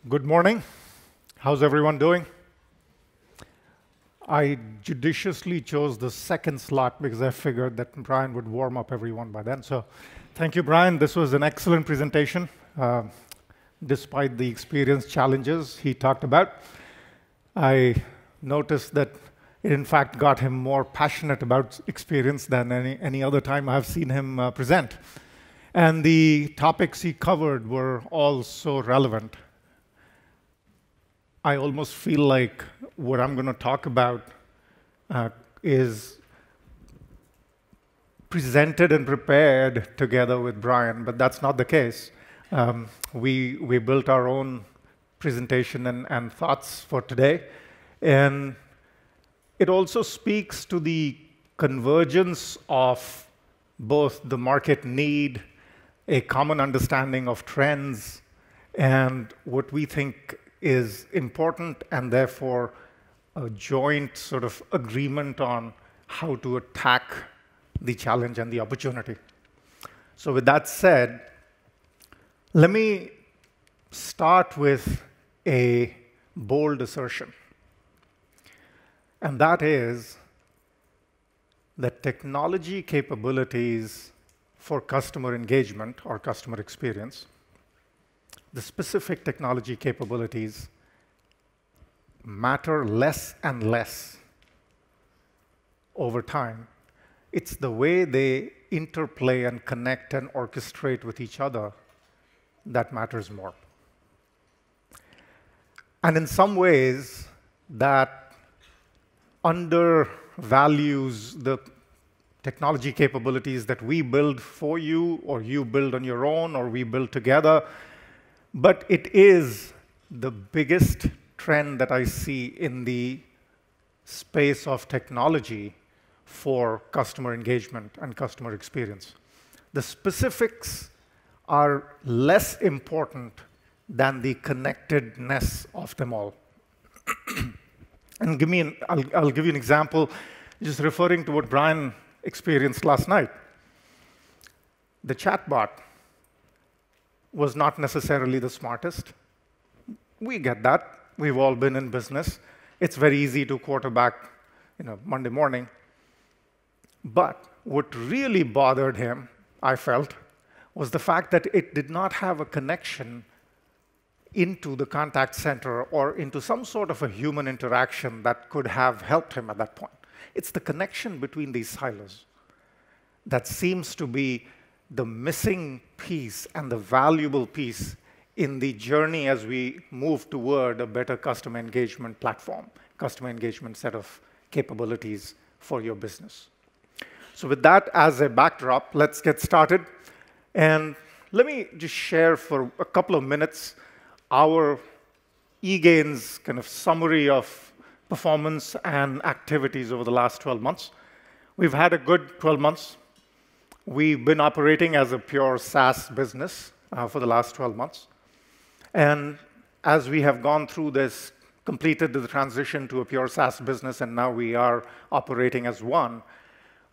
Good morning. How's everyone doing? I judiciously chose the second slot because I figured that Brian would warm up everyone by then. So thank you, Brian. This was an excellent presentation, despite the experience challenges he talked about. I noticed that it, in fact, got him more passionate about experience than any other time I've seen him present. And the topics he covered were all so relevant. I almost feel like what I'm going to talk about is presented and prepared together with Brian, but that's not the case. We built our own presentation and thoughts for today, and it also speaks to the convergence of both the market need, a common understanding of trends, and what we think is important, and therefore a joint sort of agreement on how to attack the challenge and the opportunity. So with that said, let me start with a bold assertion. And that is that technology capabilities for customer engagement or customer experience, the specific technology capabilities matter less and less over time. It's the way they interplay and connect and orchestrate with each other that matters more. And in some ways, that undervalues the technology capabilities that we build for you, or you build on your own, or we build together. But it is the biggest trend that I see in the space of technology for customer engagement and customer experience. The specifics are less important than the connectedness of them all. And I'll give you an example, just referring to what Brian experienced last night. The chatbot was not necessarily the smartest. We get that. We've all been in business. It's very easy to quarterback, Monday morning. But what really bothered him, I felt, was the fact that it did not have a connection into the contact center or into some sort of a human interaction that could have helped him at that point. It's the connection between these silos that seems to be the missing piece and the valuable piece in the journey as we move toward a better customer engagement platform, customer engagement set of capabilities for your business. So with that as a backdrop, let's get started. And let me just share for a couple of minutes our eGain's kind of summary of performance and activities over the last 12 months. We've had a good 12 months. We've been operating as a pure SaaS business for the last 12 months. And as we have gone through this, completed the transition to a pure SaaS business, and now we are operating as one,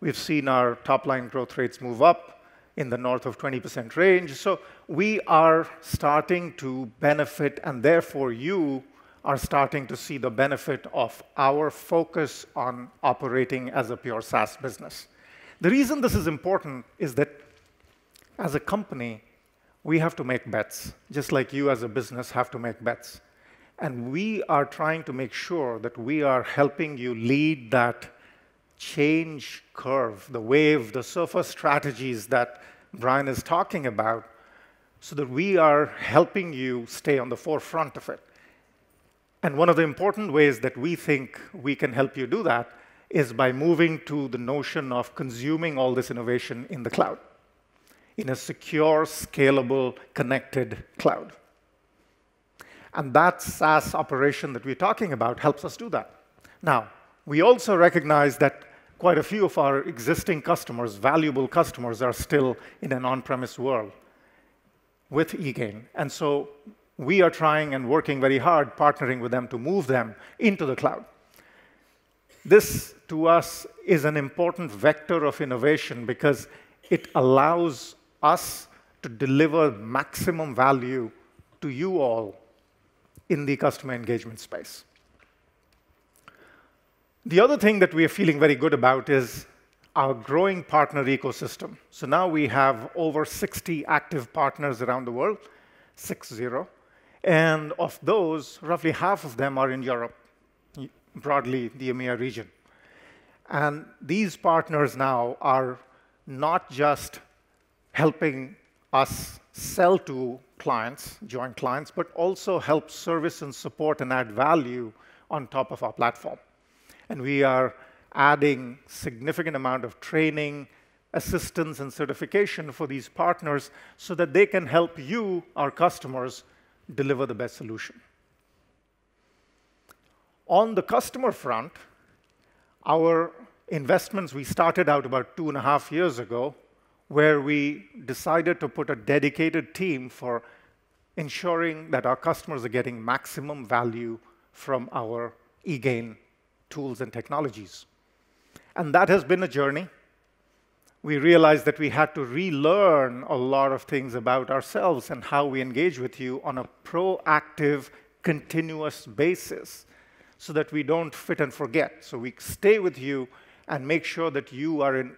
we've seen our top-line growth rates move up in the north of 20% range. So we are starting to benefit, and therefore you are starting to see the benefit of our focus on operating as a pure SaaS business. The reason this is important is that as a company, we have to make bets, just like you as a business have to make bets. And we are trying to make sure that we are helping you lead that change curve, the wave, the surfer strategies that Brian is talking about, so that we are helping you stay on the forefront of it. And one of the important ways that we think we can help you do that is by moving to the notion of consuming all this innovation in the cloud, in a secure, scalable, connected cloud. And that SaaS operation that we're talking about helps us do that. Now, we also recognize that quite a few of our existing customers, valuable customers, are still in an on-premise world with eGain. And so we are trying and working very hard, partnering with them to move them into the cloud. This, to us, is an important vector of innovation because it allows us to deliver maximum value to you all in the customer engagement space. The other thing that we are feeling very good about is our growing partner ecosystem. So now we have over 60 active partners around the world, 60. And of those, roughly half of them are in Europe, broadly the EMEA region. And these partners now are not just helping us sell to clients, joint clients, but also help service and support and add value on top of our platform. And we are adding significant amount of training, assistance, and certification for these partners so that they can help you, our customers, deliver the best solution. On the customer front, our investments, we started out about 2.5 years ago, where we decided to put a dedicated team for ensuring that our customers are getting maximum value from our eGain tools and technologies. And that has been a journey. We realized that we had to relearn a lot of things about ourselves and how we engage with you on a proactive, continuous basis so that we don't fit and forget. So we stay with you and make sure that you are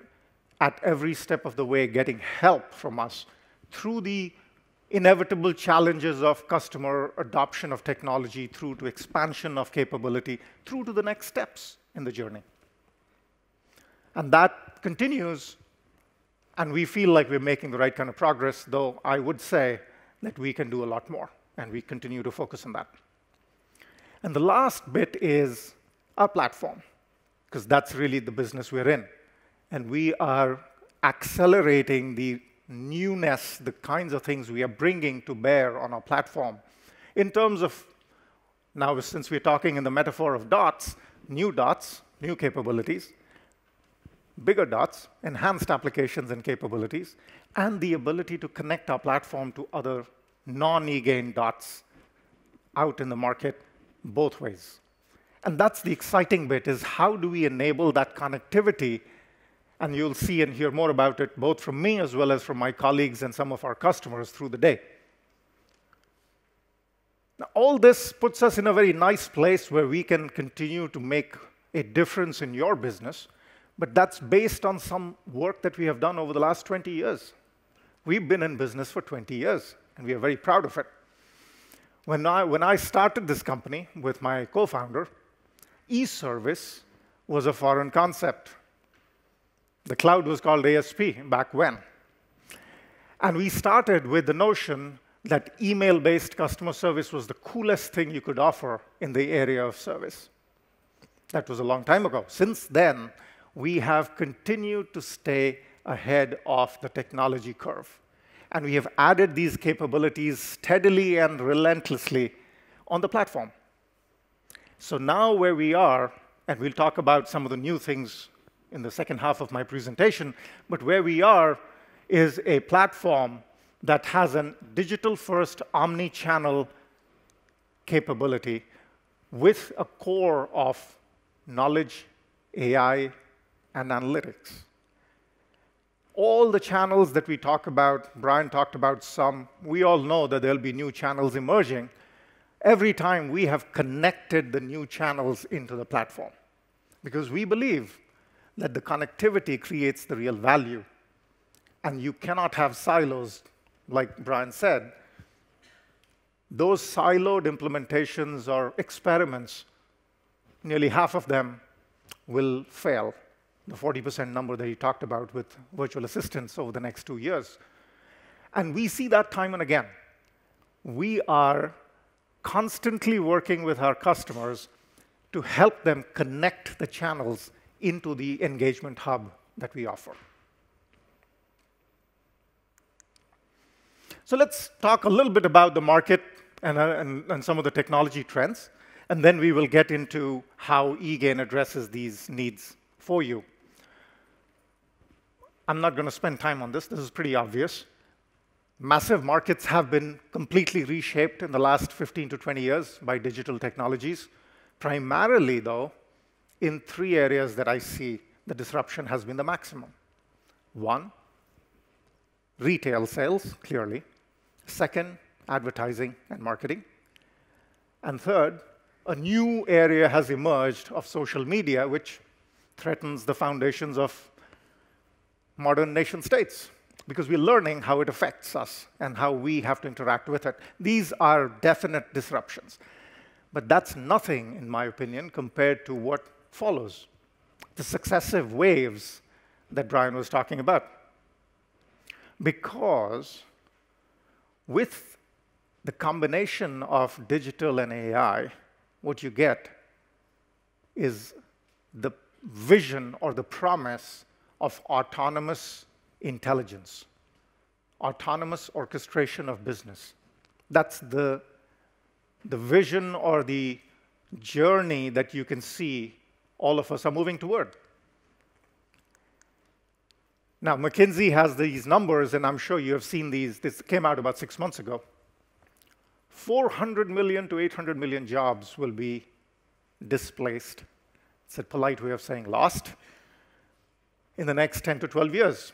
at every step of the way getting help from us through the inevitable challenges of customer adoption of technology, through to expansion of capability, through to the next steps in the journey. And that continues, and we feel like we're making the right kind of progress, though I would say that we can do a lot more, and we continue to focus on that. And the last bit is our platform, because that's really the business we're in. And we are accelerating the newness, the kinds of things we are bringing to bear on our platform. In terms of, now since we're talking in the metaphor of dots, new capabilities, bigger dots, enhanced applications and capabilities, and the ability to connect our platform to other non-eGain dots out in the market both ways. And that's the exciting bit, is how do we enable that connectivity? And you'll see and hear more about it, both from me as well as from my colleagues and some of our customers through the day. Now, all this puts us in a very nice place where we can continue to make a difference in your business, but that's based on some work that we have done over the last 20 years. We've been in business for 20 years, and we are very proud of it. When I started this company with my co-founder, e-service was a foreign concept. The cloud was called ASP back when. And we started with the notion that email-based customer service was the coolest thing you could offer in the area of service. That was a long time ago. Since then, we have continued to stay ahead of the technology curve. And we have added these capabilities steadily and relentlessly on the platform. So now where we are, and we'll talk about some of the new things in the second half of my presentation, but where we are is a platform that has a digital-first omni-channel capability with a core of knowledge, AI, and analytics. All the channels that we talk about, Brian talked about some, we all know that there'll be new channels emerging. Every time we have connected the new channels into the platform, because we believe that the connectivity creates the real value. And you cannot have silos, like Brian said. Those siloed implementations or experiments, nearly half of them will fail. The 40% number that he talked about with virtual assistants over the next 2 years. And we see that time and again. We are constantly working with our customers to help them connect the channels into the engagement hub that we offer. So let's talk a little bit about the market and some of the technology trends, and then we will get into how eGain addresses these needs for you. I'm not going to spend time on this. This is pretty obvious. Massive markets have been completely reshaped in the last 15 to 20 years by digital technologies. Primarily, though, in 3 areas that I see the disruption has been the maximum. 1, retail sales, clearly. 2, advertising and marketing. And third, a new area has emerged of social media, which threatens the foundations of modern nation states, because we're learning how it affects us and how we have to interact with it. These are definite disruptions. But that's nothing, in my opinion, compared to what follows, the successive waves that Brian was talking about. Because with the combination of digital and AI, what you get is the vision or the promise of autonomous intelligence, autonomous orchestration of business. That's the vision or the journey that you can see all of us are moving toward. Now, McKinsey has these numbers, and I'm sure you have seen these. This came out about 6 months ago. 400 million to 800 million jobs will be displaced. It's a polite way of saying lost in the next 10 to 12 years.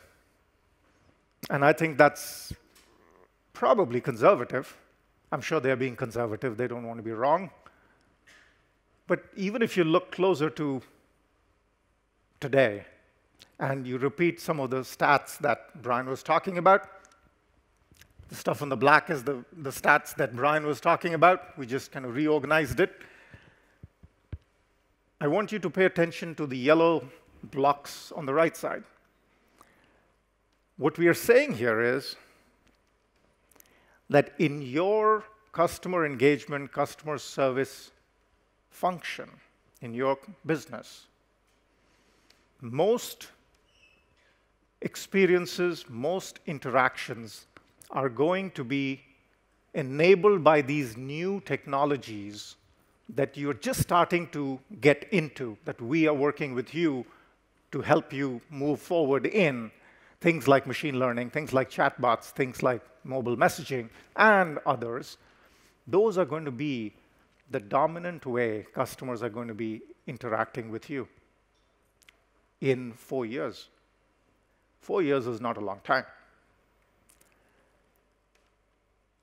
And I think that's probably conservative. I'm sure they're being conservative. They don't want to be wrong. But even if you look closer to today, and you repeat some of the stats that Brian was talking about, the stuff in the black is the stats that Brian was talking about. We just kind of reorganized it. I want you to pay attention to the yellow blocks on the right side. What we are saying here is that in your customer engagement, customer service function, in your business, most experiences, most interactions are going to be enabled by these new technologies that you're just starting to get into, that we are working with you to help you move forward in. Things like machine learning, things like chatbots, things like mobile messaging, and others. Those are going to be the dominant way customers are going to be interacting with you in 4 years. 4 years is not a long time.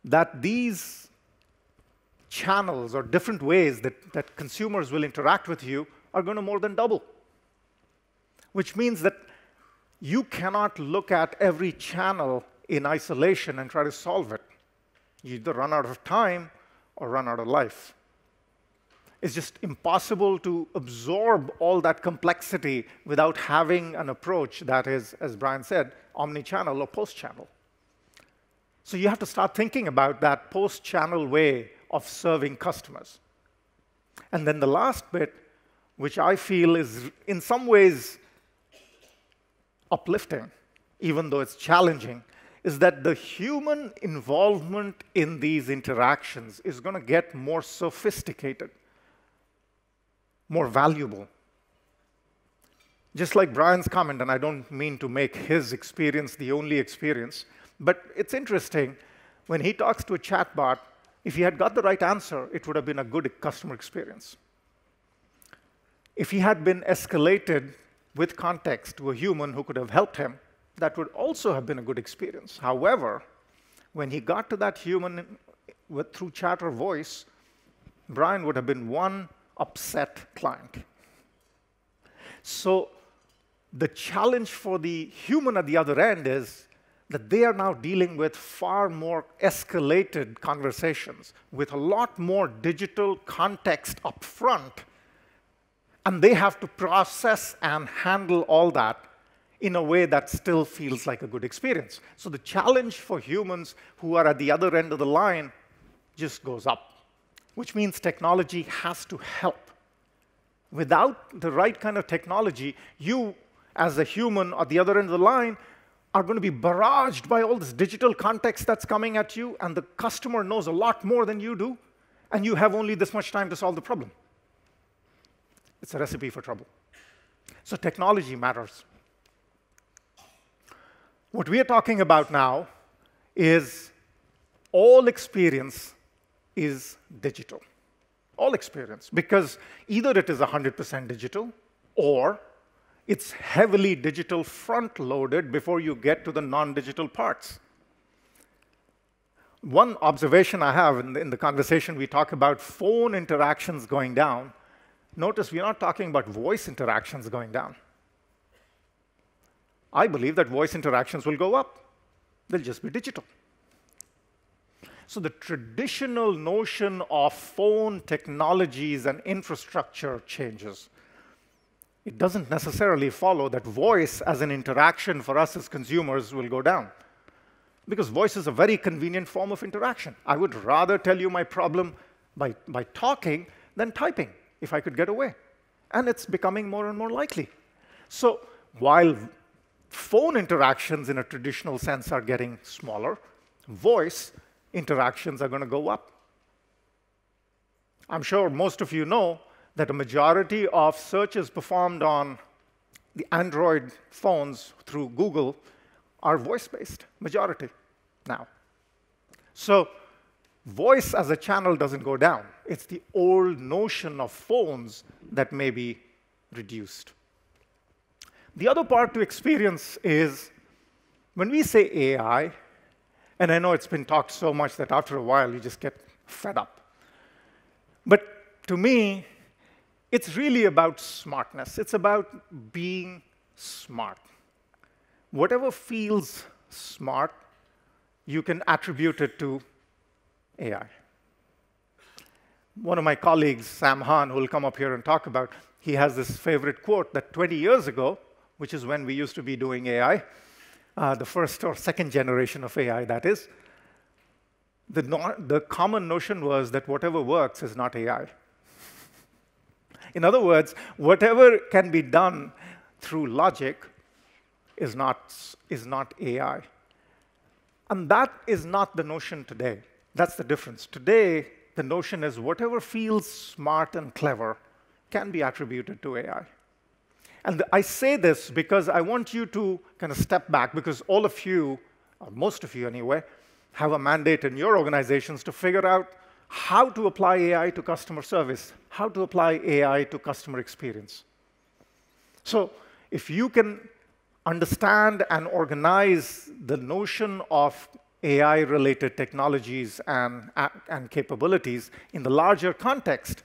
That these channels or different ways that consumers will interact with you are going to more than double, which means that you cannot look at every channel in isolation and try to solve it. You either run out of time or run out of life. It's just impossible to absorb all that complexity without having an approach that is, as Brian said, omni-channel or post-channel. So you have to start thinking about that post-channel way of serving customers. And then the last bit, which I feel is in some ways uplifting, even though it's challenging, is that the human involvement in these interactions is going to get more sophisticated, more valuable. Just like Brian's comment, and I don't mean to make his experience the only experience, but it's interesting, when he talks to a chatbot, if he had got the right answer, it would have been a good customer experience. If he had been escalated with context to a human who could have helped him, that would also have been a good experience. However, when he got to that human through chat or voice, Brian would have been one upset client. So the challenge for the human at the other end is that they are now dealing with far more escalated conversations with a lot more digital context up front, and they have to process and handle all that in a way that still feels like a good experience. So the challenge for humans who are at the other end of the line just goes up, which means technology has to help. Without the right kind of technology, you, as a human at the other end of the line, are going to be barraged by all this digital context that's coming at you, and the customer knows a lot more than you do, and you have only this much time to solve the problem. It's a recipe for trouble. So technology matters. What we are talking about now is all experience is digital. All experience, because either it is 100% digital, or it's heavily digital front-loaded before you get to the non-digital parts. One observation I have in the conversation, we talk about phone interactions going down. Notice we're not talking about voice interactions going down. I believe that voice interactions will go up. They'll just be digital. So the traditional notion of phone technologies and infrastructure changes. It doesn't necessarily follow that voice as an interaction for us as consumers will go down. Because voice is a very convenient form of interaction. I would rather tell you my problem by talking than typing, if I could get away. And it's becoming more and more likely. So while phone interactions in a traditional sense are getting smaller, voice interactions are going to go up. I'm sure most of you know that a majority of searches performed on the Android phones through Google are voice-based, majority now. So voice as a channel doesn't go down. It's the old notion of phones that may be reduced. The other part to experience is when we say AI, and I know it's been talked so much that after a while you just get fed up. But to me, it's really about smartness. It's about being smart. Whatever feels smart, you can attribute it to AI. One of my colleagues, Sam Hahn, who will come up here and talk about, he has this favorite quote that 20 years ago, which is when we used to be doing AI, the first or second generation of AI, that is, the common notion was that whatever works is not AI. In other words, whatever can be done through logic is not AI. And that is not the notion today. That's the difference. Today, the notion is whatever feels smart and clever can be attributed to AI. And I say this because I want you to kind of step back, because all of you, or most of you anyway, have a mandate in your organizations to figure out how to apply AI to customer service, how to apply AI to customer experience. So if you can understand and organize the notion of AI-related technologies and capabilities in the larger context,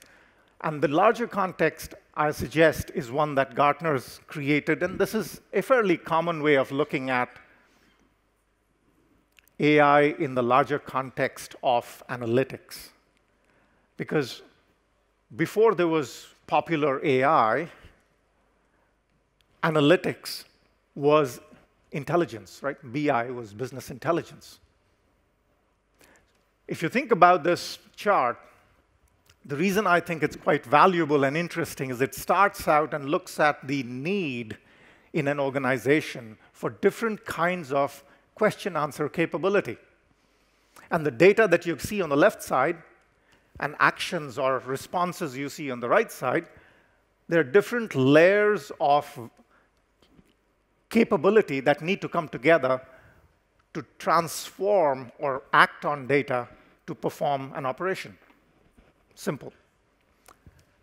and the larger context, I suggest, is one that Gartner's created, and this is a fairly common way of looking at AI in the larger context of analytics. Because before there was popular AI, analytics was intelligence, right? BI was business intelligence. If you think about this chart, the reason I think it's quite valuable and interesting is it starts out and looks at the need in an organization for different kinds of question-answer capability. And the data that you see on the left side and actions or responses you see on the right side, there are different layers of capability that need to come together to transform or act on data to perform an operation. Simple.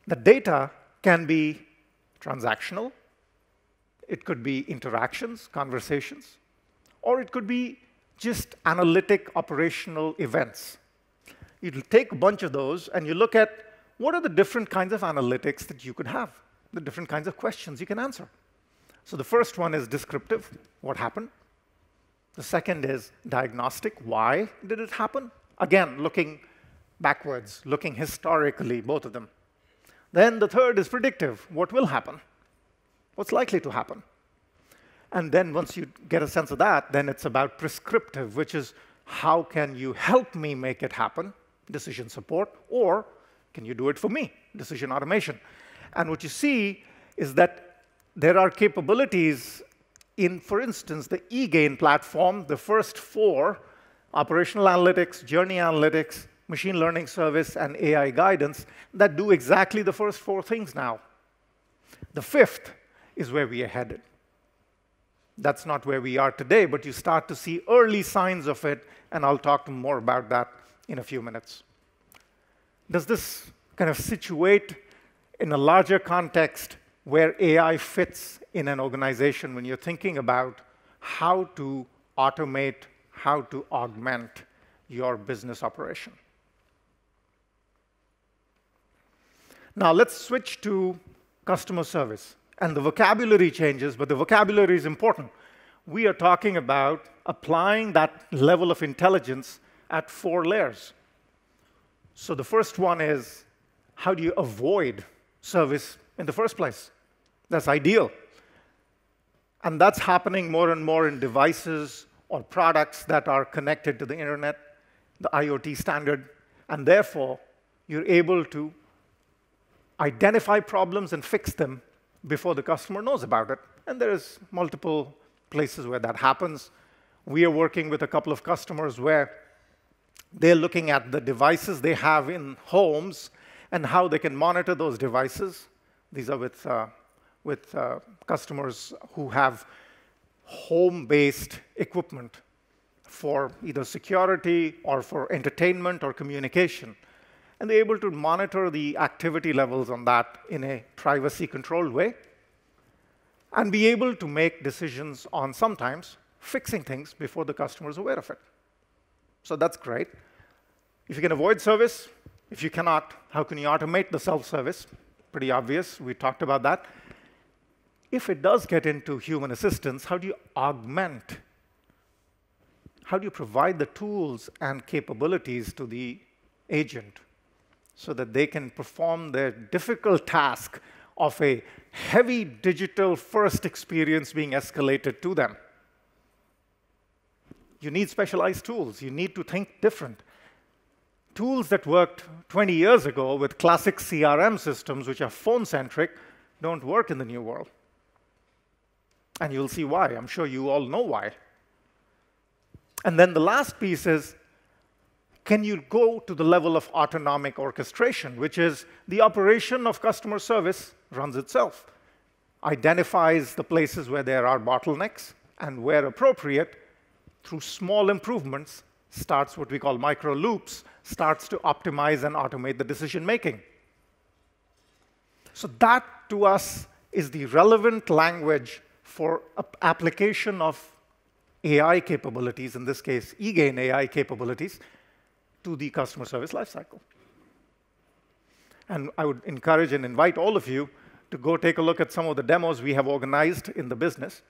The data can be transactional, it could be interactions, conversations, or it could be just analytic operational events. You'll take a bunch of those and you look at what are the different kinds of analytics that you could have, the different kinds of questions you can answer. So the first one is descriptive, what happened? The second is diagnostic, why did it happen? Again, looking backwards, looking historically, both of them. Then the third is predictive, what will happen? What's likely to happen? And then once you get a sense of that, then it's about prescriptive, which is how can you help me make it happen, decision support, or can you do it for me, decision automation. And what you see is that there are capabilities in, for instance, the eGain platform, the first four, operational analytics, journey analytics, machine learning service, and AI guidance, that do exactly the first four things now. The fifth is where we are headed. That's not where we are today, but you start to see early signs of it, and I'll talk more about that in a few minutes. Does this kind of situate in a larger context where AI fits in an organization when you're thinking about how to automate, how to augment your business operation. Now, let's switch to customer service. And the vocabulary changes, but the vocabulary is important. We are talking about applying that level of intelligence at 4 layers. So the first one is, how do you avoid service in the first place? That's ideal. And that's happening more and more in devices or products that are connected to the internet, the IoT standard, and therefore, you're able to identify problems and fix them before the customer knows about it. And there's multiple places where that happens. We are working with a couple of customers where they're looking at the devices they have in homes and how they can monitor those devices. These are with customers who have home-based equipment for either security or for entertainment or communication. And they're able to monitor the activity levels on that in a privacy-controlled way and be able to make decisions on sometimes fixing things before the customer is aware of it. So that's great. If you can avoid service, if you cannot, how can you automate the self-service? Pretty obvious. We talked about that. If it does get into human assistance, how do you augment? How do you provide the tools and capabilities to the agent so that they can perform their difficult task of a heavy digital first experience being escalated to them? You need specialized tools. You need to think different. Tools that worked 20 years ago with classic CRM systems, which are phone-centric, don't work in the new world. And you'll see why. I'm sure you all know why. And then the last piece is, can you go to the level of autonomic orchestration, which is the operation of customer service runs itself, identifies the places where there are bottlenecks, and where appropriate, through small improvements, starts what we call micro loops, starts to optimize and automate the decision-making. So that, to us, is the relevant language for application of AI capabilities, in this case, eGain AI capabilities, to the customer service lifecycle. And I would encourage and invite all of you to go take a look at some of the demos we have organized in the business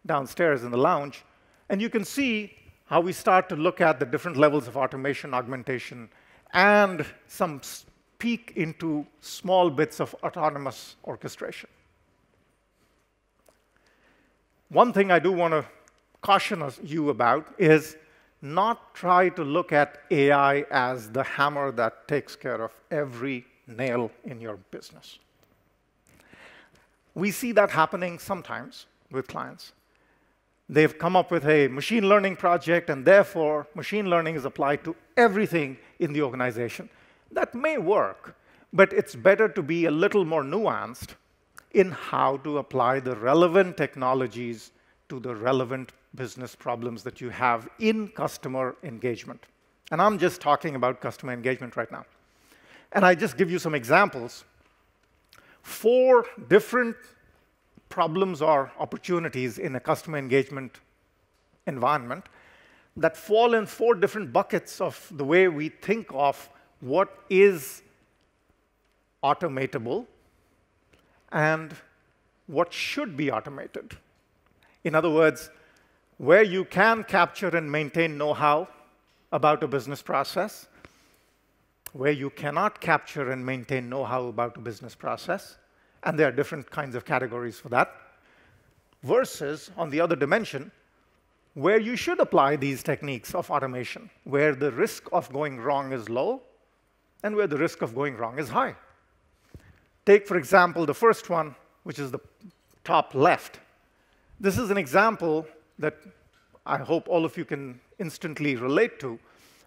downstairs in the lounge. And you can see how we start to look at the different levels of automation, augmentation, and some peek into small bits of autonomous orchestration. One thing I do want to caution you about is not try to look at AI as the hammer that takes care of every nail in your business. We see that happening sometimes with clients. They've come up with a machine learning project, and therefore, machine learning is applied to everything in the organization. That may work, but it's better to be a little more nuanced in how to apply the relevant technologies to the relevant business problems that you have in customer engagement. And I'm just talking about customer engagement right now. And I just give you some examples. 4 different problems or opportunities in a customer engagement environment that fall in 4 different buckets of the way we think of what is automatable and what should be automated. In other words, where you can capture and maintain know-how about a business process, where you cannot capture and maintain know-how about a business process, and there are different kinds of categories for that, versus, on the other dimension, where you should apply these techniques of automation, where the risk of going wrong is low and where the risk of going wrong is high. Take, for example, the first one, which is the top left. This is an example that I hope all of you can instantly relate to.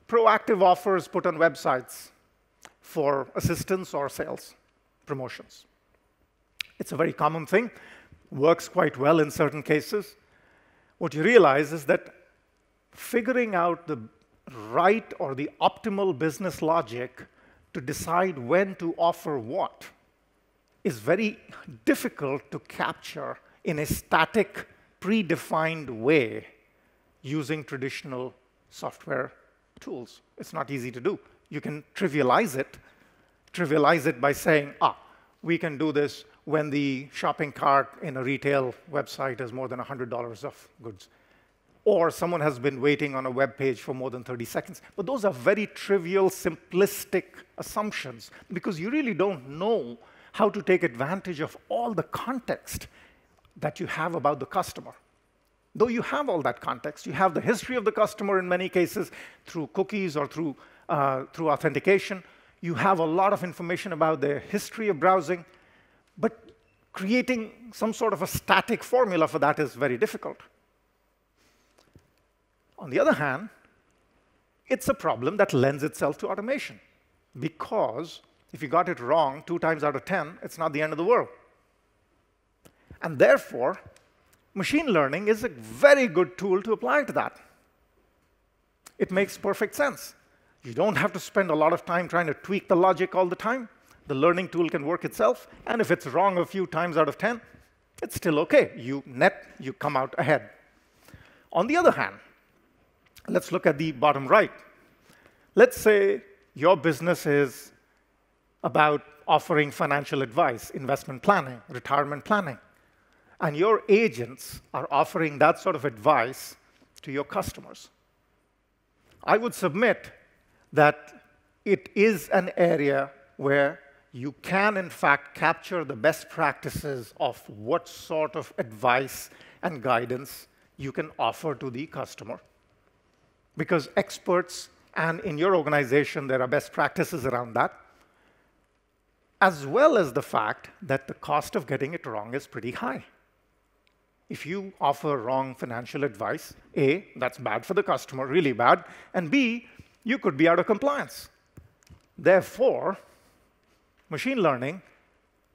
Proactive offers put on websites for assistance or sales promotions. It's a very common thing, works quite well in certain cases. What you realize is that figuring out the right or the optimal business logic to decide when to offer what is very difficult to capture in a static, predefined way using traditional software tools. It's not easy to do. You can trivialize it by saying, we can do this when the shopping cart in a retail website is more than $100 of goods. Or someone has been waiting on a web page for more than 30 seconds. But those are very trivial, simplistic assumptions because you really don't know how to take advantage of all the context that you have about the customer. Though you have all that context, you have the history of the customer in many cases through cookies or through authentication. You have a lot of information about their history of browsing, but creating some sort of a static formula for that is very difficult. On the other hand, it's a problem that lends itself to automation because if you got it wrong 2 times out of 10, it's not the end of the world. And therefore, machine learning is a very good tool to apply to that. It makes perfect sense. You don't have to spend a lot of time trying to tweak the logic all the time. The learning tool can work itself. And if it's wrong a few times out of 10, it's still OK. You come out ahead. On the other hand, let's look at the bottom right. Let's say your business is about offering financial advice, investment planning, retirement planning. And your agents are offering that sort of advice to your customers. I would submit that it is an area where you can, in fact, capture the best practices of what sort of advice and guidance you can offer to the customer. Because experts, and in your organization, there are best practices around that, as well as the fact that the cost of getting it wrong is pretty high. If you offer wrong financial advice, A, that's bad for the customer, really bad, and B, you could be out of compliance. Therefore, machine learning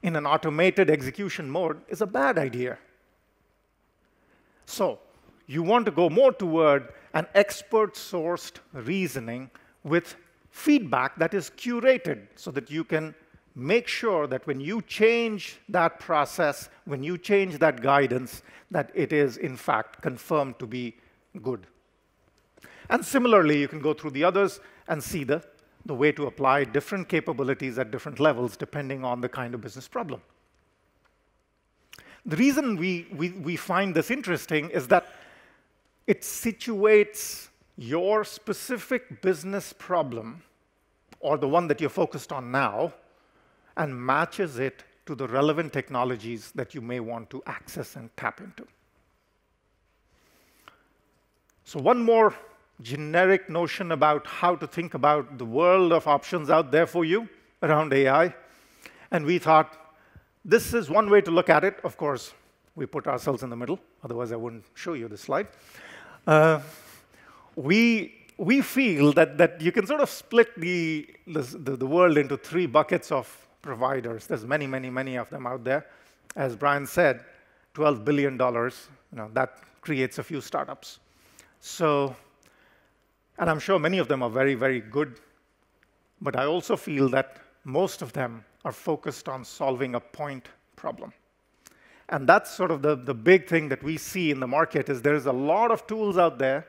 in an automated execution mode is a bad idea. So you want to go more toward an expert-sourced reasoning with feedback that is curated so that you can make sure that when you change that process, when you change that guidance, that it is, in fact, confirmed to be good. And similarly, you can go through the others and see the way to apply different capabilities at different levels, depending on the kind of business problem. The reason we find this interesting is that it situates your specific business problem, or the one that you're focused on now, and matches it to the relevant technologies that you may want to access and tap into. So one more generic notion about how to think about the world of options out there for you around AI. And we thought, this is one way to look at it. Of course, we put ourselves in the middle. Otherwise, I wouldn't show you this slide. We feel that you can sort of split the world into 3 buckets of providers. There's many, many, many of them out there. As Brian said, $12 billion, that creates a few startups. So, and I'm sure many of them are very, very good. But I also feel that most of them are focused on solving a point problem. And that's sort of the big thing that we see in the market is there's a lot of tools out there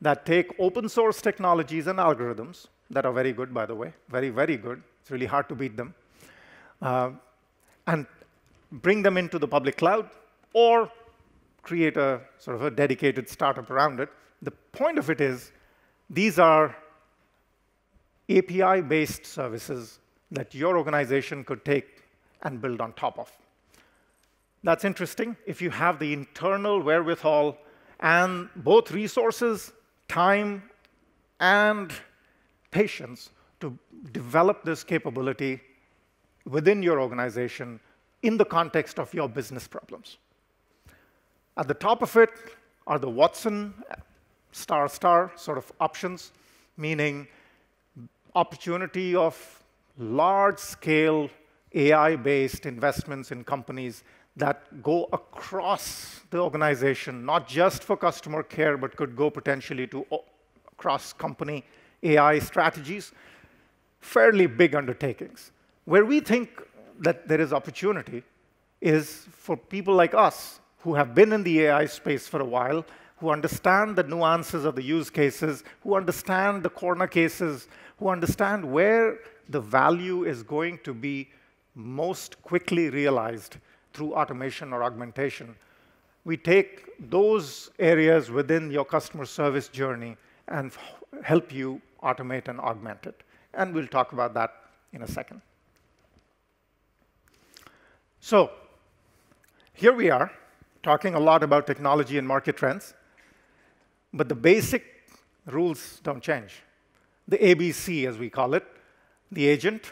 that take open source technologies and algorithms that are very good, by the way, very, very good. It's really hard to beat them. And bring them into the public cloud or create a sort of a dedicated startup around it. The point of it is these are API-based services that your organization could take and build on top of. That's interesting if you have the internal wherewithal and both resources, time, and patience to develop this capability within your organization in the context of your business problems. At the top of it are the Watson ** sort of options, meaning opportunity of large-scale AI-based investments in companies that go across the organization, not just for customer care, but could go potentially to cross-company AI strategies, fairly big undertakings. Where we think that there is opportunity is for people like us who have been in the AI space for a while, who understand the nuances of the use cases, who understand the corner cases, who understand where the value is going to be most quickly realized through automation or augmentation. We take those areas within your customer service journey and help you automate and augment it. And we'll talk about that in a second. So here we are, talking a lot about technology and market trends, but the basic rules don't change. The ABC, as we call it, the agent,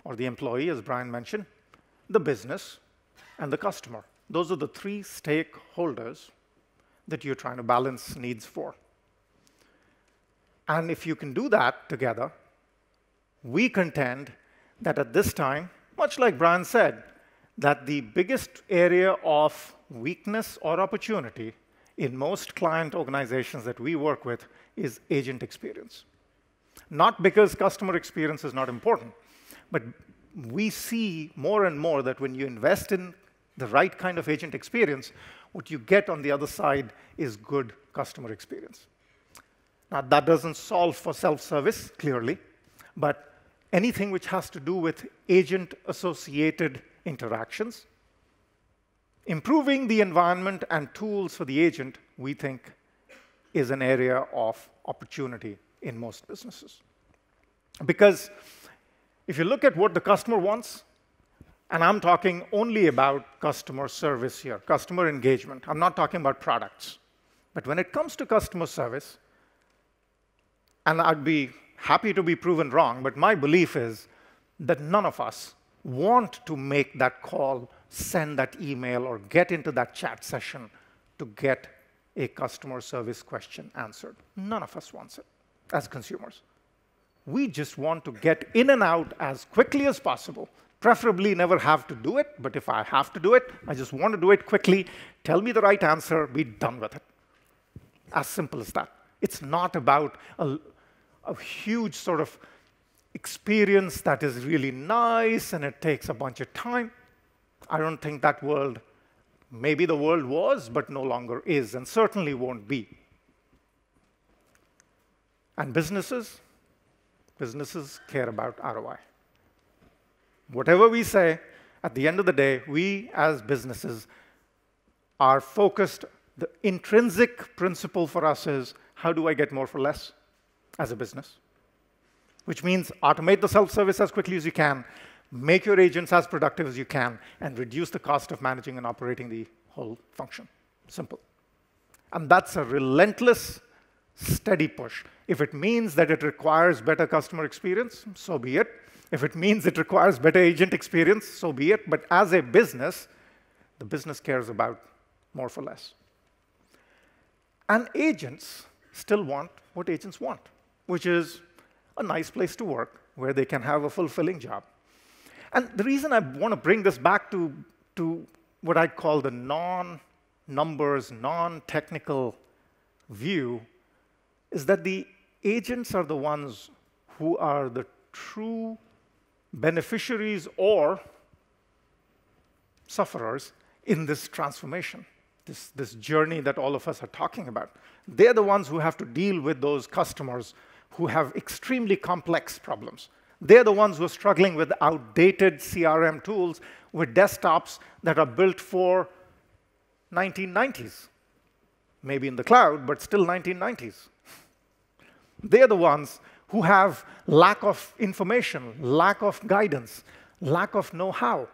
or the employee, as Brian mentioned, the business, and the customer. Those are the three stakeholders that you're trying to balance needs for. And if you can do that together, we contend that at this time, much like Brian said, that the biggest area of weakness or opportunity in most client organizations that we work with is agent experience. Not because customer experience is not important, but we see more and more that when you invest in the right kind of agent experience, what you get on the other side is good customer experience. Now, that doesn't solve for self-service, clearly, but anything which has to do with agent-associated interactions, improving the environment and tools for the agent, we think, is an area of opportunity in most businesses. Because if you look at what the customer wants, and I'm talking only about customer service here, customer engagement. I'm not talking about products. But when it comes to customer service, and I'd be happy to be proven wrong, but my belief is that none of us want to make that call, send that email, or get into that chat session to get a customer service question answered. None of us wants it as consumers. We just want to get in and out as quickly as possible. Preferably never have to do it, but if I have to do it, I just want to do it quickly. Tell me the right answer, be done with it. As simple as that. It's not about a huge sort of experience that is really nice and it takes a bunch of time. I don't think that world, maybe the world was, but no longer is, and certainly won't be. And businesses care about ROI. Whatever we say, at the end of the day, we as businesses are focused. The intrinsic principle for us is, how do I get more for less as a business? Which means automate the self-service as quickly as you can, make your agents as productive as you can, and reduce the cost of managing and operating the whole function. Simple. And that's a relentless, steady push. If it means that it requires better customer experience, so be it. If it means it requires better agent experience, so be it. But as a business, the business cares about more for less. And agents still want what agents want, which is a nice place to work where they can have a fulfilling job. And the reason I want to bring this back to what I call the non-numbers, non-technical view is that the agents are the ones who are the true beneficiaries or sufferers in this transformation, this journey that all of us are talking about. They're the ones who have to deal with those customers who have extremely complex problems. They're the ones who are struggling with outdated CRM tools with desktops that are built for 1990s. Maybe in the cloud, but still 1990s. They're the ones who have lack of information, lack of guidance, lack of know-how,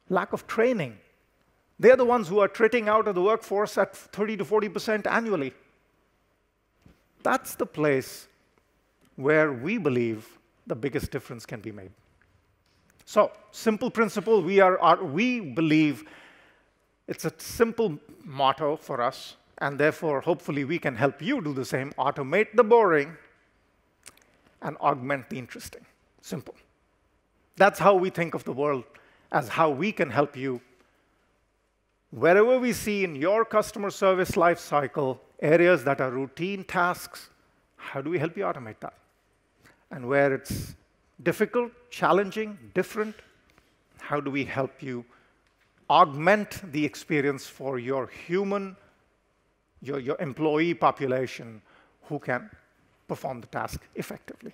lack of training. They're the ones who are trickling out of the workforce at 30 to 40% annually. That's the place where we believe the biggest difference can be made. So, simple principle, we believe it's a simple motto for us, and therefore, hopefully, we can help you do the same. Automate the boring and augment the interesting. Simple. That's how we think of the world, as how we can help you. Wherever we see in your customer service life cycle areas that are routine tasks, how do we help you automate that? And where it's difficult, challenging, different, how do we help you augment the experience for your human your employee population who can perform the task effectively.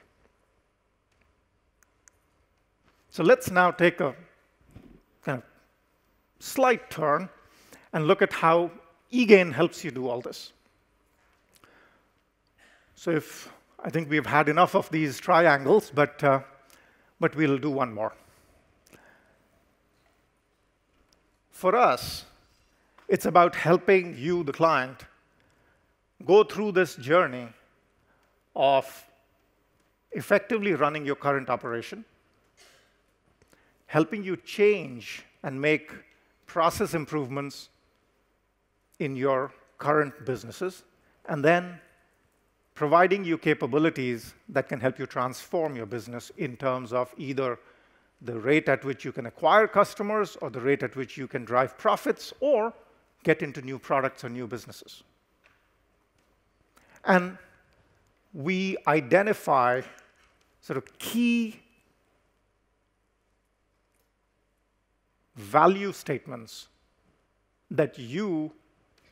So let's now take a kind of slight turn and look at how eGain helps you do all this. So I think we've had enough of these triangles, but we'll do one more. For us, it's about helping you, the client, go through this journey of effectively running your current operation, helping you change and make process improvements in your current businesses, and then providing you capabilities that can help you transform your business in terms of either the rate at which you can acquire customers or the rate at which you can drive profits or get into new products or new businesses. And we identify sort of key value statements that you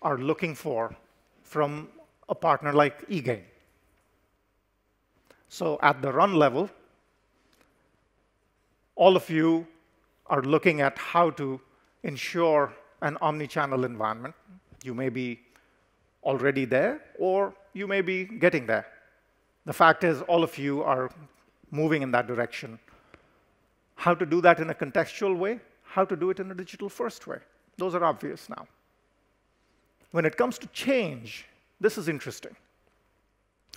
are looking for from a partner like eGain. So at the run level, all of you are looking at how to ensure an omni-channel environment. You may be already there, or you may be getting there. The fact is, all of you are moving in that direction. How to do that in a contextual way, how to do it in a digital-first way. Those are obvious now. When it comes to change, this is interesting.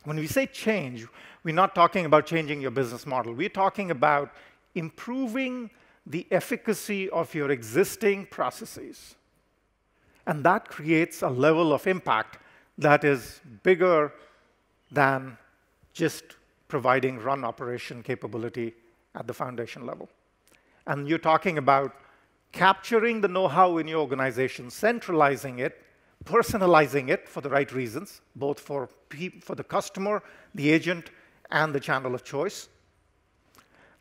When we say change, we're not talking about changing your business model. We're talking about improving the efficacy of your existing processes. And that creates a level of impact that is bigger than just providing run operation capability at the foundation level. And you're talking about capturing the know-how in your organization, centralizing it, personalizing it for the right reasons, both for the customer, the agent, and the channel of choice,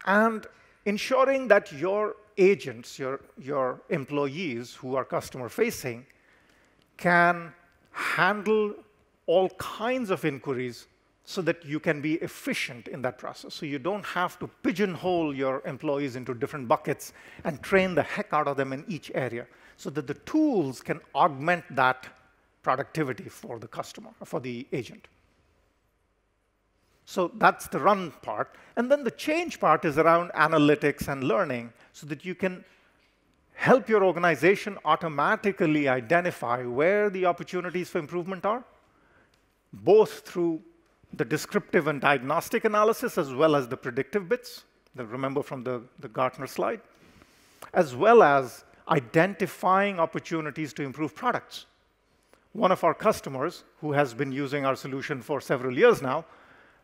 and ensuring that your agents, your employees who are customer-facing, can handle all kinds of inquiries so that you can be efficient in that process. So you don't have to pigeonhole your employees into different buckets and train the heck out of them in each area, so that the tools can augment that productivity for the customer, for the agent. So that's the run part. And then the change part is around analytics and learning, so that you can help your organization automatically identify where the opportunities for improvement are, both through the descriptive and diagnostic analysis, as well as the predictive bits, that remember from the Gartner slide, as well as identifying opportunities to improve products. One of our customers, who has been using our solution for several years now,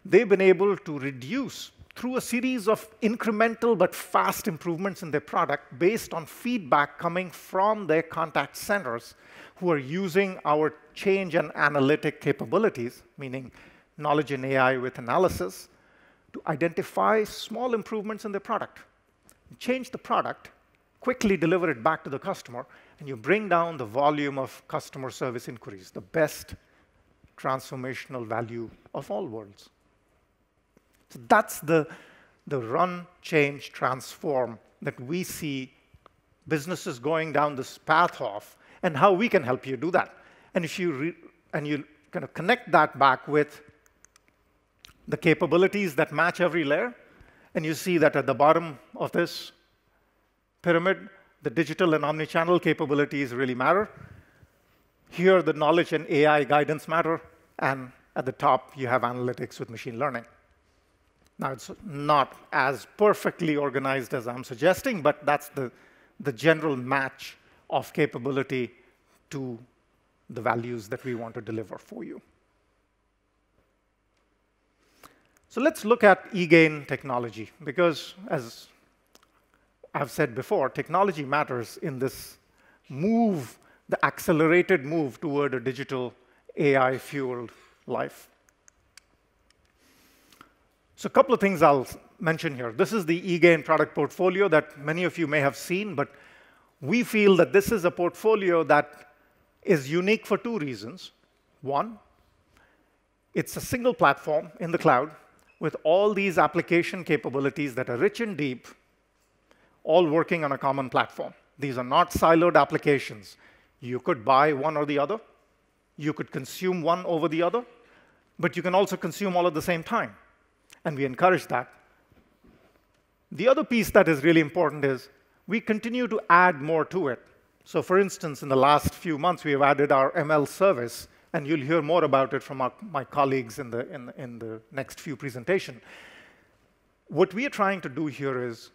they've been able to reduce, through a series of incremental but fast improvements in their product based on feedback coming from their contact centers who are using our change and analytic capabilities, meaning knowledge and AI with analysis, to identify small improvements in their product. You change the product, quickly deliver it back to the customer, and you bring down the volume of customer service inquiries, the best transformational value of all worlds. So that's the run, change, transform that we see businesses going down this path of, and how we can help you do that. And if you kind of connect that back with the capabilities that match every layer, and you see that at the bottom of this pyramid, the digital and omnichannel capabilities really matter. Here, the knowledge and AI guidance matter, and at the top, you have analytics with machine learning. Now, it's not as perfectly organized as I'm suggesting, but that's the general match of capability to the values that we want to deliver for you. So let's look at eGain technology, because as I've said before, technology matters in this move, the accelerated move toward a digital AI-fueled life. So a couple of things I'll mention here. This is the eGain product portfolio that many of you may have seen, but we feel that this is a portfolio that is unique for two reasons. One, it's a single platform in the cloud with all these application capabilities that are rich and deep, all working on a common platform. These are not siloed applications. You could buy one or the other. You could consume one over the other. But you can also consume all at the same time. And we encourage that. The other piece that is really important is we continue to add more to it. So for instance, in the last few months, we have added our ML service. And you'll hear more about it from my colleagues in the next few presentations. What we are trying to do here is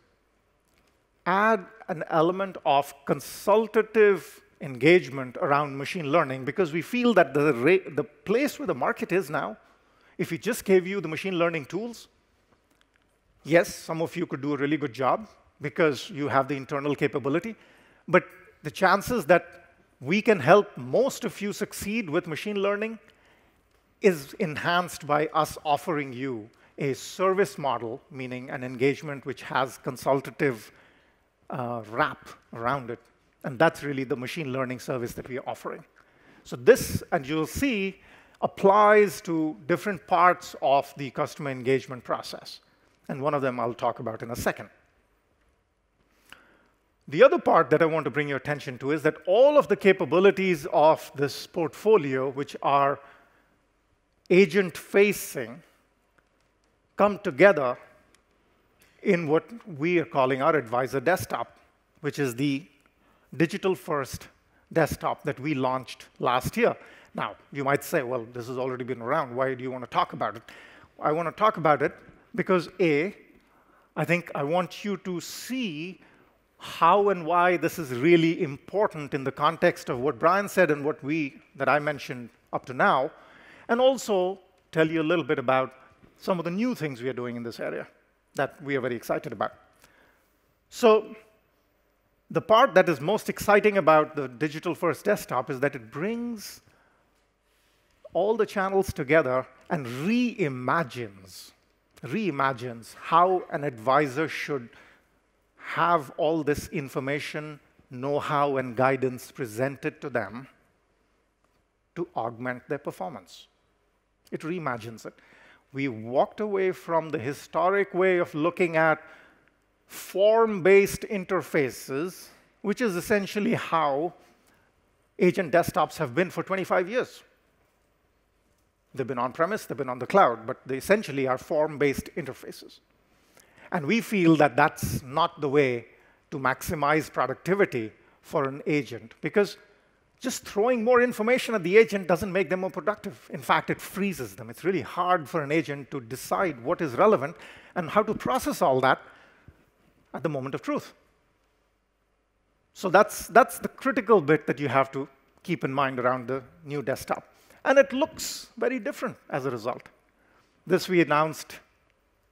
add an element of consultative engagement around machine learning, because we feel that the place where the market is now, if we just gave you the machine learning tools, yes, some of you could do a really good job because you have the internal capability, but the chances that we can help most of you succeed with machine learning is enhanced by us offering you a service model, meaning an engagement which has consultative wrap around it. And that's really the machine learning service that we are offering. So this, and you'll see, applies to different parts of the customer engagement process. And one of them I'll talk about in a second. The other part that I want to bring your attention to is that all of the capabilities of this portfolio, which are agent-facing, come together in what we are calling our advisor desktop, which is the digital-first desktop that we launched last year. Now, you might say, well, this has already been around. Why do you want to talk about it? I want to talk about it because, A, I think I want you to see how and why this is really important in the context of what Brian said and that I mentioned up to now, and also tell you a little bit about some of the new things we are doing in this area that we are very excited about. So the part that is most exciting about the digital-first desktop is that it brings all the channels together and reimagines how an advisor should have all this information, know-how, and guidance presented to them to augment their performance. It reimagines it. We walked away from the historic way of looking at form-based interfaces, which is essentially how agent desktops have been for 25 years. They've been on-premise, they've been on the cloud, but they essentially are form-based interfaces. And we feel that that's not the way to maximize productivity for an agent, because just throwing more information at the agent doesn't make them more productive. In fact, it freezes them. It's really hard for an agent to decide what is relevant and how to process all that at the moment of truth. So that's the critical bit that you have to keep in mind around the new desktop. And it looks very different as a result. This we announced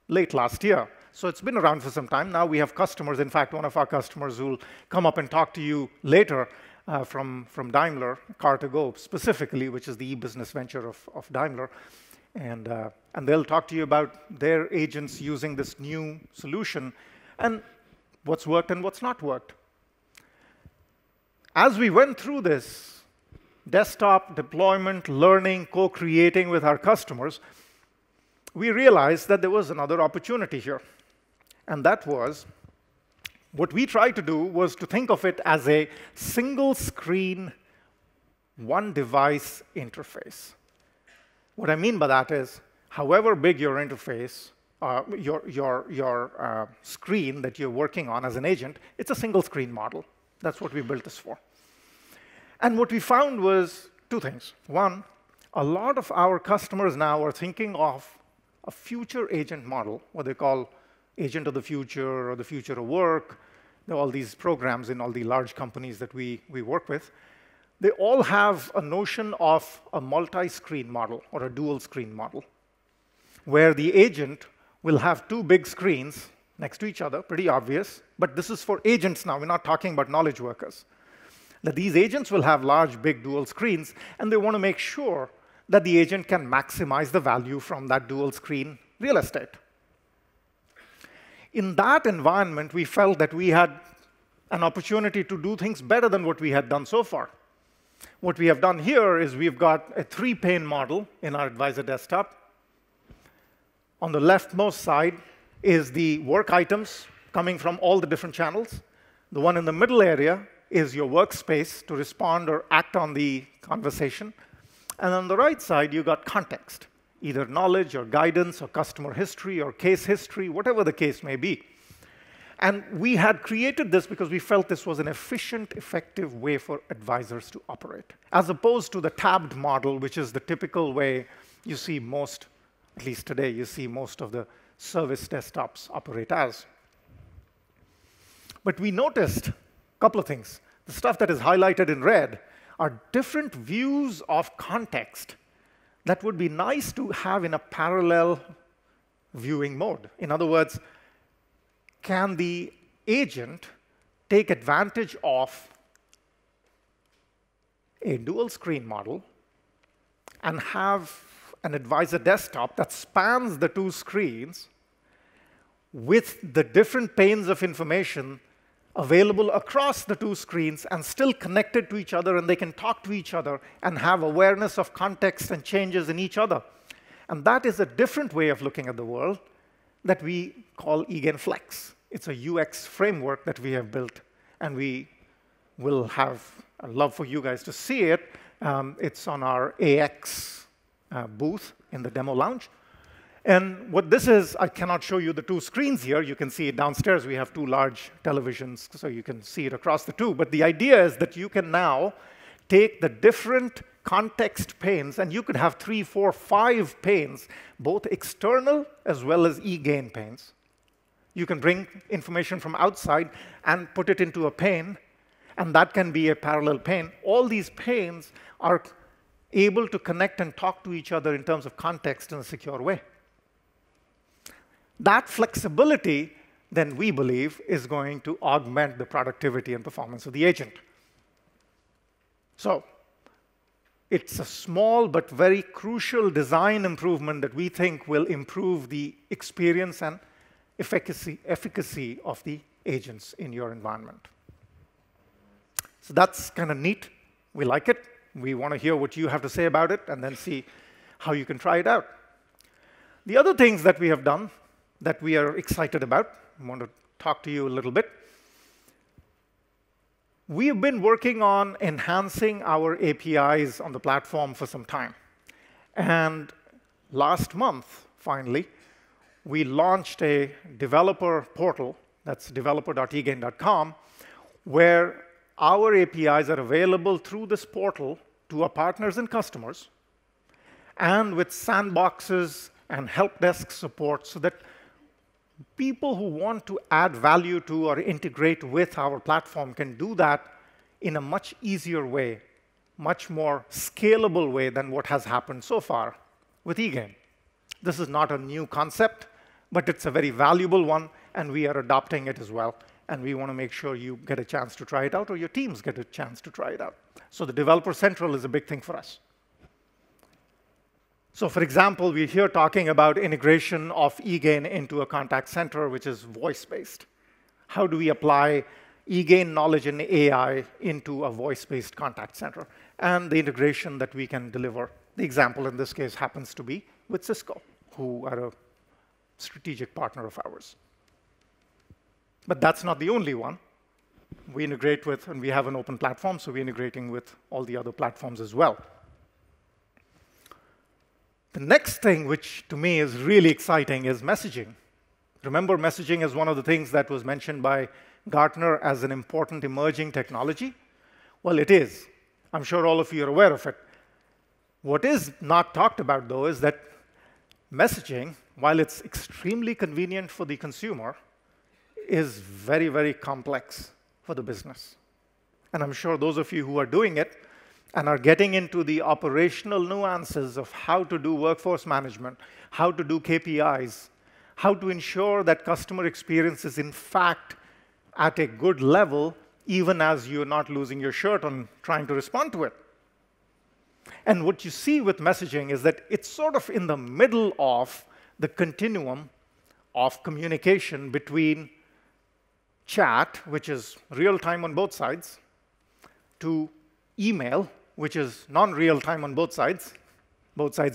late last year. So it's been around for some time. Now we have customers. In fact, one of our customers who will come up and talk to you later from Daimler, Car2Go specifically, which is the e-business venture of Daimler. And they'll talk to you about their agents using this new solution and what's worked and what's not worked. As we went through this desktop deployment, learning, co-creating with our customers, we realized that there was another opportunity here. And that was, what we tried to do was to think of it as a single screen, one device interface. What I mean by that is, however big your interface, your screen that you're working on as an agent, it's a single screen model. That's what we built this for. And what we found was two things. One, a lot of our customers now are thinking of a future agent model, what they call agent of the future or the future of work. There are all these programs in all the large companies that we work with. They all have a notion of a multi-screen model or a dual screen model, where the agent will have two big screens next to each other, pretty obvious. But this is for agents now. We're not talking about knowledge workers. That these agents will have large, big dual screens, and they want to make sure that the agent can maximize the value from that dual screen real estate. In that environment, we felt that we had an opportunity to do things better than what we had done so far. What we have done here is we've got a 3-pane model in our advisor desktop. On the leftmost side is the work items coming from all the different channels. The one in the middle area is your workspace to respond or act on the conversation. And on the right side, you got context, either knowledge or guidance or customer history or case history, whatever the case may be. And we had created this because we felt this was an efficient, effective way for advisors to operate, as opposed to the tabbed model, which is the typical way you see most, at least today, you see most of the service desktops operate as. But we noticed a couple of things. The stuff that is highlighted in red are different views of context that would be nice to have in a parallel viewing mode. In other words, can the agent take advantage of a dual screen model and have an advisor desktop that spans the 2 screens with the different panes of information available across the 2 screens and still connected to each other, and they can talk to each other and have awareness of context and changes in each other. And that is a different way of looking at the world that we call eGain Flex. It's a UX framework that we have built, and we will have a love for you guys to see it. It's on our AX booth in the demo lounge. And what this is, I cannot show you the 2 screens here. You can see it downstairs. We have 2 large televisions, so you can see it across the 2. But the idea is that you can now take the different context panes, and you could have 3, 4, 5 panes, both external as well as eGain panes. You can bring information from outside and put it into a pane, and that can be a parallel pane. All these panes are able to connect and talk to each other in terms of context in a secure way. That flexibility, then we believe, is going to augment the productivity and performance of the agent. So it's a small but very crucial design improvement that we think will improve the experience and efficacy of the agents in your environment. So that's kind of neat. We like it. We want to hear what you have to say about it and then see how you can try it out. The other things that we have done that we are excited about, I want to talk to you a little bit. We have been working on enhancing our APIs on the platform for some time. And last month, finally, we launched a developer portal, that's developer.egain.com, where our APIs are available through this portal to our partners and customers, and with sandboxes and help desk support so that people who want to add value to or integrate with our platform can do that in a much easier way, much more scalable way than what has happened so far with eGain. This is not a new concept, but it's a very valuable one, and we are adopting it as well. And we want to make sure you get a chance to try it out, or your teams get a chance to try it out. So the Developer Central is a big thing for us. So for example, we're here talking about integration of eGain into a contact center, which is voice-based. How do we apply eGain knowledge and AI into a voice-based contact center? And the integration that we can deliver. The example in this case happens to be with Cisco, who are a strategic partner of ours. But that's not the only one. We integrate with, and we have an open platform, so we're integrating with all the other platforms as well. The next thing, which to me is really exciting, is messaging. Remember, messaging is one of the things that was mentioned by Gartner as an important emerging technology? Well, it is. I'm sure all of you are aware of it. What is not talked about, though, is that messaging, while it's extremely convenient for the consumer, is very, very complex for the business. And I'm sure those of you who are doing it and are getting into the operational nuances of how to do workforce management, how to do KPIs, how to ensure that customer experience is, in fact, at a good level, even as you're not losing your shirt on trying to respond to it. And what you see with messaging is that it's sort of in the middle of the continuum of communication between chat, which is real time on both sides, to email, which is non-real time on both sides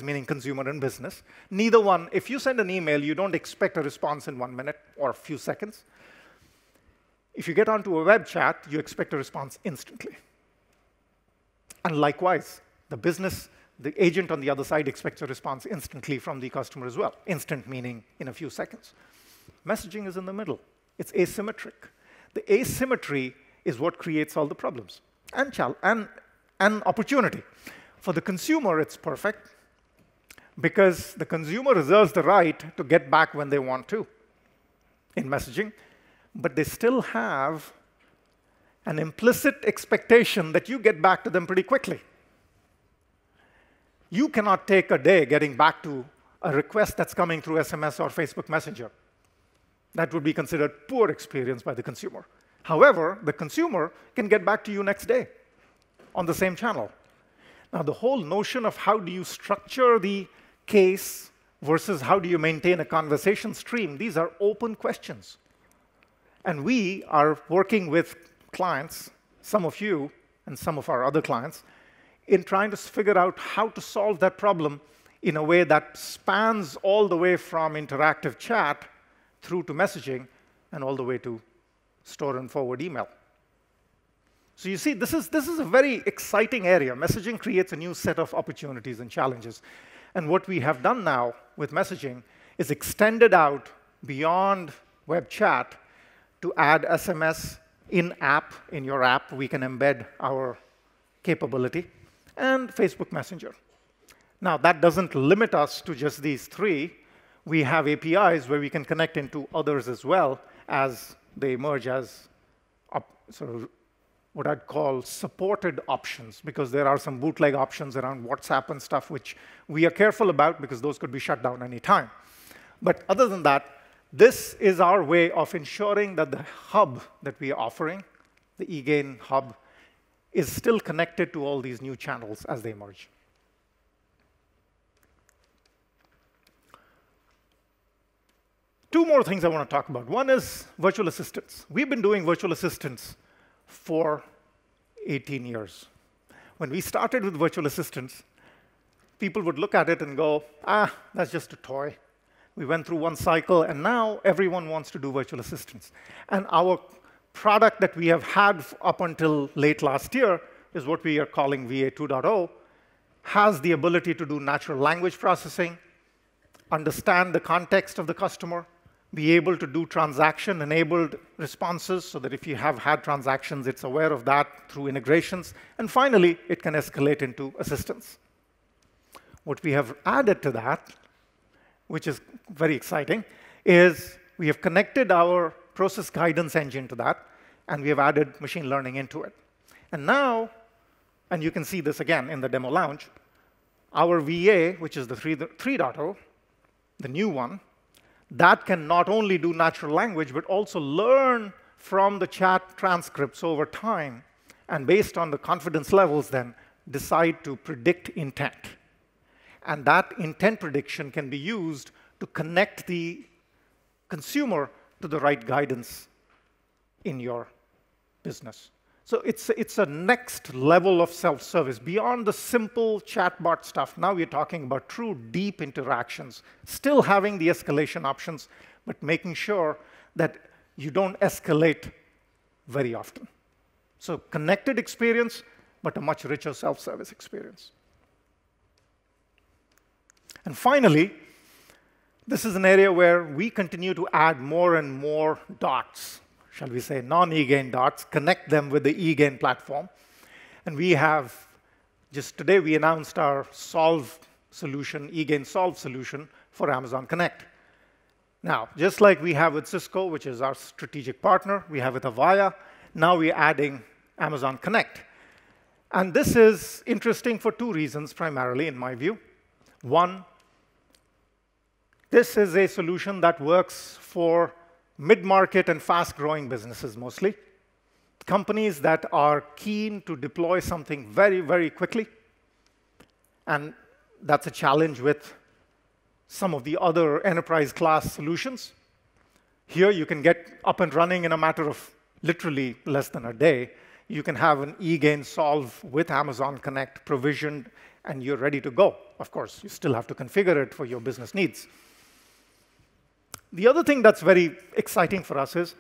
meaning consumer and business. Neither one, if you send an email, you don't expect a response in 1 minute or a few seconds. If you get onto a web chat, you expect a response instantly. And likewise, the agent on the other side expects a response instantly from the customer as well. Instant meaning in a few seconds. Messaging is in the middle. It's asymmetric. The asymmetry is what creates all the problems and opportunity. For the consumer, it's perfect because the consumer reserves the right to get back when they want to in messaging, but they still have an implicit expectation that you get back to them pretty quickly. You cannot take a day getting back to a request that's coming through SMS or Facebook Messenger. That would be considered poor experience by the consumer. However, the consumer can get back to you next day on the same channel. Now, the whole notion of how do you structure the case versus how do you maintain a conversation stream, these are open questions. And we are working with clients, some of you and some of our other clients, in trying to figure out how to solve that problem in a way that spans all the way from interactive chat through to messaging and all the way to store and forward email. So you see, this is a very exciting area. Messaging creates a new set of opportunities and challenges. And what we have done now with messaging is extended out beyond web chat to add SMS in-app. In your app, we can embed our capability, and Facebook Messenger. Now, that doesn't limit us to just these three. We have APIs where we can connect into others as well as they emerge as sort of what I'd call supported options, because there are some bootleg options around WhatsApp and stuff, which we are careful about because those could be shut down any time. But other than that, this is our way of ensuring that the hub that we are offering, the eGain hub, is still connected to all these new channels as they emerge. Two more things I want to talk about. One is virtual assistants. We've been doing virtual assistants for 18 years. When we started with virtual assistants, people would look at it and go, that's just a toy. We went through one cycle, and now everyone wants to do virtual assistants. And our product that we have had up until late last year is what we are calling VA 2.0, has the ability to do natural language processing, understand the context of the customer, be able to do transaction-enabled responses so that if you have had transactions, it's aware of that through integrations. And finally, it can escalate into assistance. What we have added to that, which is very exciting, is we have connected our process guidance engine to that, and we have added machine learning into it. And now, and you can see this again in the demo lounge, our VA, which is the 3.0, the new one, that can not only do natural language, but also learn from the chat transcripts over time, and based on the confidence levels, then decide to predict intent. And that intent prediction can be used to connect the consumer to the right guidance in your business. So it's a next level of self-service. Beyond the simple chatbot stuff, now we're talking about true deep interactions, still having the escalation options, but making sure that you don't escalate very often. So connected experience, but a much richer self-service experience. And finally, this is an area where we continue to add more and more dots, shall we say, non-eGain dots, connect them with the eGain platform. And we have, just today, we announced our Solve solution, eGain Solve solution for Amazon Connect. Now, just like we have with Cisco, which is our strategic partner, we have with Avaya, now we're adding Amazon Connect. And this is interesting for two reasons, primarily, in my view. One, this is a solution that works for mid-market and fast-growing businesses mostly, companies that are keen to deploy something very, very quickly. And that's a challenge with some of the other enterprise-class solutions. Here, you can get up and running in a matter of literally less than a day. you can have an eGain solve with Amazon Connect provisioned, and you're ready to go. Of course, you still have to configure it for your business needs. The other thing that's very exciting for us is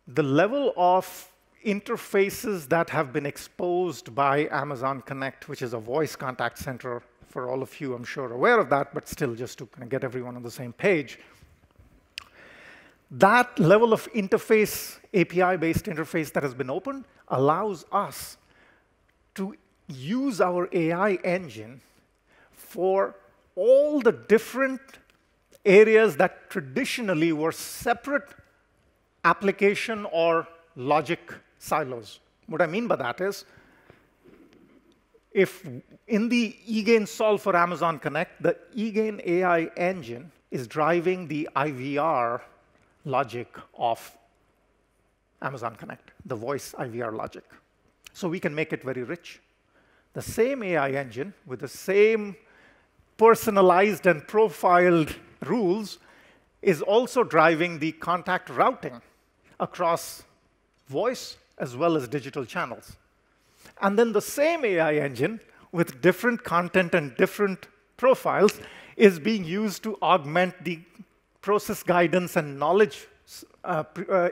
the level of interfaces that have been exposed by Amazon Connect, which is a voice contact center. For all of you, I'm sure, aware of that, but still, just to kind of get everyone on the same page. That level of interface, API-based interface that has been opened, allows us to use our AI engine for all the different areas that traditionally were separate application or logic silos. What I mean by that is, if in the eGain solve for Amazon Connect, the eGain AI engine is driving the IVR logic of Amazon Connect, the voice IVR logic. So we can make it very rich. The same AI engine with the same personalized and profiled rules is also driving the contact routing across voice as well as digital channels. And then the same AI engine with different content and different profiles is being used to augment the process guidance and knowledge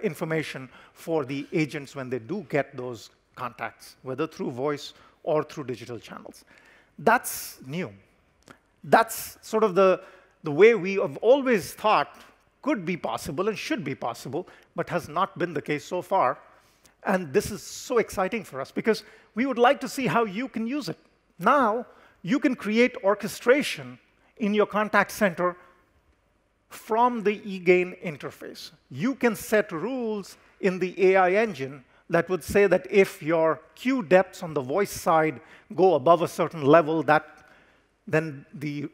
information for the agents when they do get those contacts, whether through voice or through digital channels. That's new. That's sort of the way we have always thought could be possible and should be possible, but has not been the case so far. And this is so exciting for us because we would like to see how you can use it. Now, you can create orchestration in your contact center from the eGain interface. You can set rules in the AI engine that would say that if your queue depths on the voice side go above a certain level, then the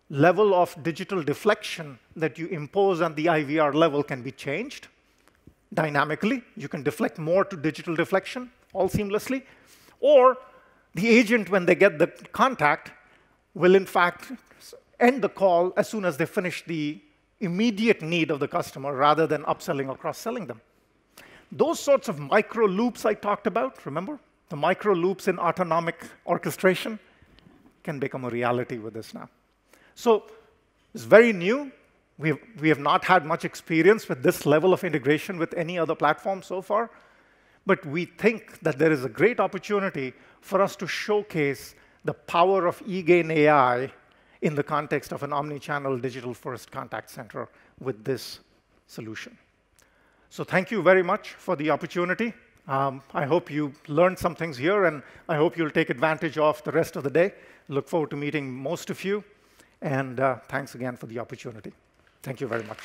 level of digital deflection that you impose on the IVR level can be changed dynamically. You can deflect more to digital deflection, all seamlessly. Or the agent, when they get the contact, will in fact end the call as soon as they finish the immediate need of the customer rather than upselling or cross-selling them. Those sorts of micro loops I talked about, remember? The micro loops in autonomic orchestration can become a reality with this now. So it's very new. We have not had much experience with this level of integration with any other platform so far. But we think that there is a great opportunity for us to showcase the power of eGain AI in the context of an omni-channel digital-first contact center with this solution. So thank you very much for the opportunity. I hope you learned some things here, and I hope you'll take advantage of the rest of the day. Look forward to meeting most of you, and thanks again for the opportunity. Thank you very much.